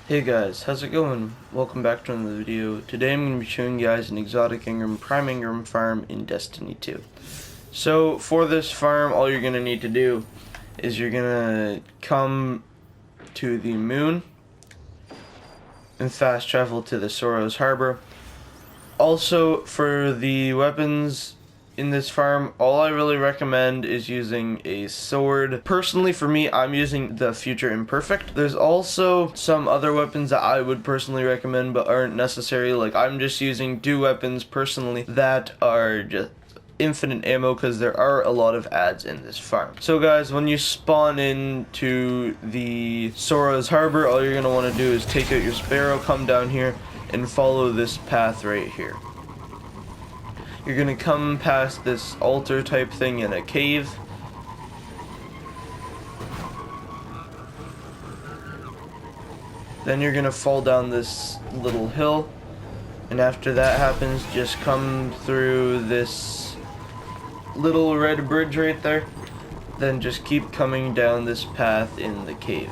Hey guys, how's it going? Welcome back to another video. Today I'm going to be showing you guys an exotic Engram Prime Engram farm in Destiny 2. So for this farm, all you're going to need to do is you're going to come to the moon and fast travel to the Soros Harbor. Also, for the weapons in this farm, all I really recommend is using a sword. Personally, for me, I'm using the Future Imperfect. There's also some other weapons that I would personally recommend but aren't necessary. Like, I'm just using two weapons personally that are just infinite ammo because there are a lot of ads in this farm. So guys, when you spawn into the Soros Harbor, all you're going to want to do is take out your Sparrow, come down here, and follow this path right here. You're gonna come past this altar type thing in a cave. Then you're gonna fall down this little hill, and after that happens, just come through this little red bridge right there. Then just keep coming down this path in the cave.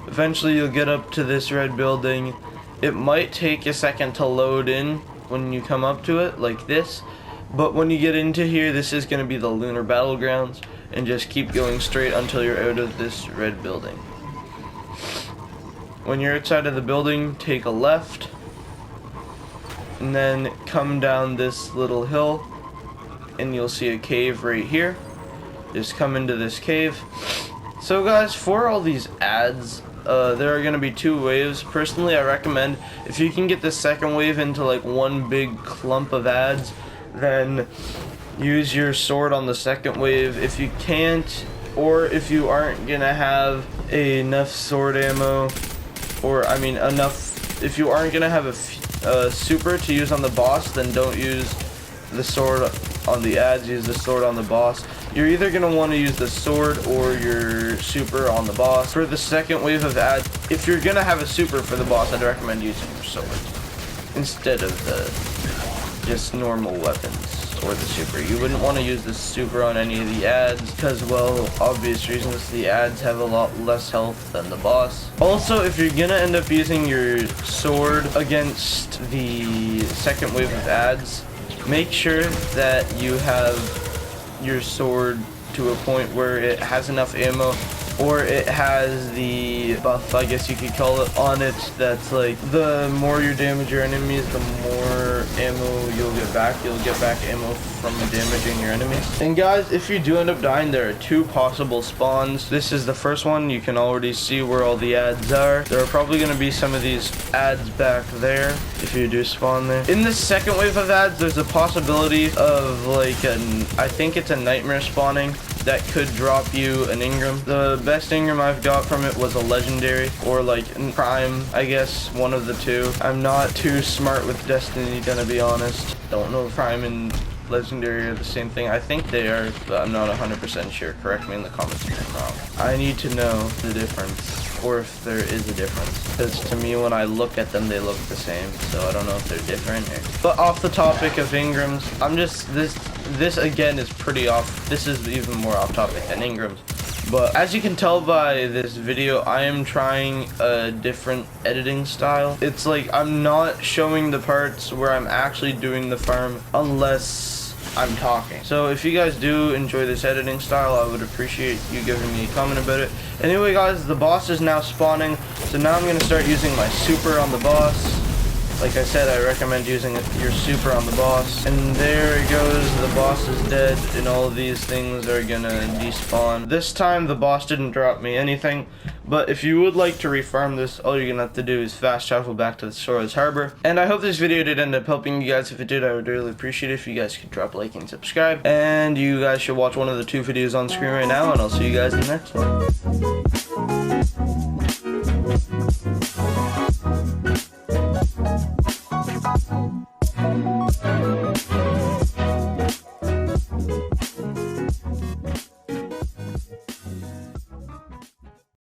Eventually you'll get up to this red building. It might take a second to load in when you come up to it like this, but when you get into here, this is going to be the lunar battlegrounds, and just keep going straight until you're out of this red building. When you're outside of the building, take a left and then come down this little hill and you'll see a cave right here. Just come into this cave. So guys, for all these ads, there are going to be two waves. Personally, I recommend if you can get the second wave into like one big clump of ads, then use your sword on the second wave. If you can't, or if you aren't going to have enough sword ammo, or I mean if you aren't going to have a super to use on the boss, then don't use the sword on the ads, use the sword on the boss. You're either going to want to use the sword or your super on the boss. For the second wave of ads, if you're going to have a super for the boss, I'd recommend using your sword instead of the just normal weapons or the super. You wouldn't want to use the super on any of the ads because, well, obvious reasons, the ads have a lot less health than the boss. Also, if you're going to end up using your sword against the second wave of ads, make sure that you have your sword to a point where it has enough ammo, or it has the buff, I guess you could call it, on it that's like the more you damage your enemies, the more ammo you'll get back. You'll get back ammo from damaging your enemies. And guys, if you do end up dying, there are two possible spawns. This is the first one. You can already see where all the ads are. There are probably going to be some of these ads back there if you do spawn there. In the second wave of ads, there's a possibility of like I think it's a nightmare spawning that could drop you an Engram. The best Engram I've got from it was a legendary, or like prime, I guess, one of the two. I'm not too smart with Destiny, gonna be honest. Don't know if prime and legendary are the same thing. I think they are, but I'm not 100% sure. Correct me in the comments if I'm wrong. I need to know the difference, or if there is a difference, because to me when I look at them they look the same, so I don't know if they're different. But off the topic of Engrams, I'm just this again is pretty off. This is even more off topic than Engrams. But as you can tell by this video, I am trying a different editing style. It's like I'm not showing the parts where I'm actually doing the farm unless I'm talking. So if you guys do enjoy this editing style, I would appreciate you giving me a comment about it. Anyway guys, the boss is now spawning, so now I'm going to start using my super on the boss. Like I said, I recommend using your super on the boss. And there it goes, the boss is dead, and all of these things are gonna despawn. This time the boss didn't drop me anything, but if you would like to refarm this, all you're gonna have to do is fast travel back to the Soros Harbor. And I hope this video did end up helping you guys. If it did, I would really appreciate it if you guys could drop a like and subscribe. And you guys should watch one of the two videos on screen right now, and I'll see you guys in the next one.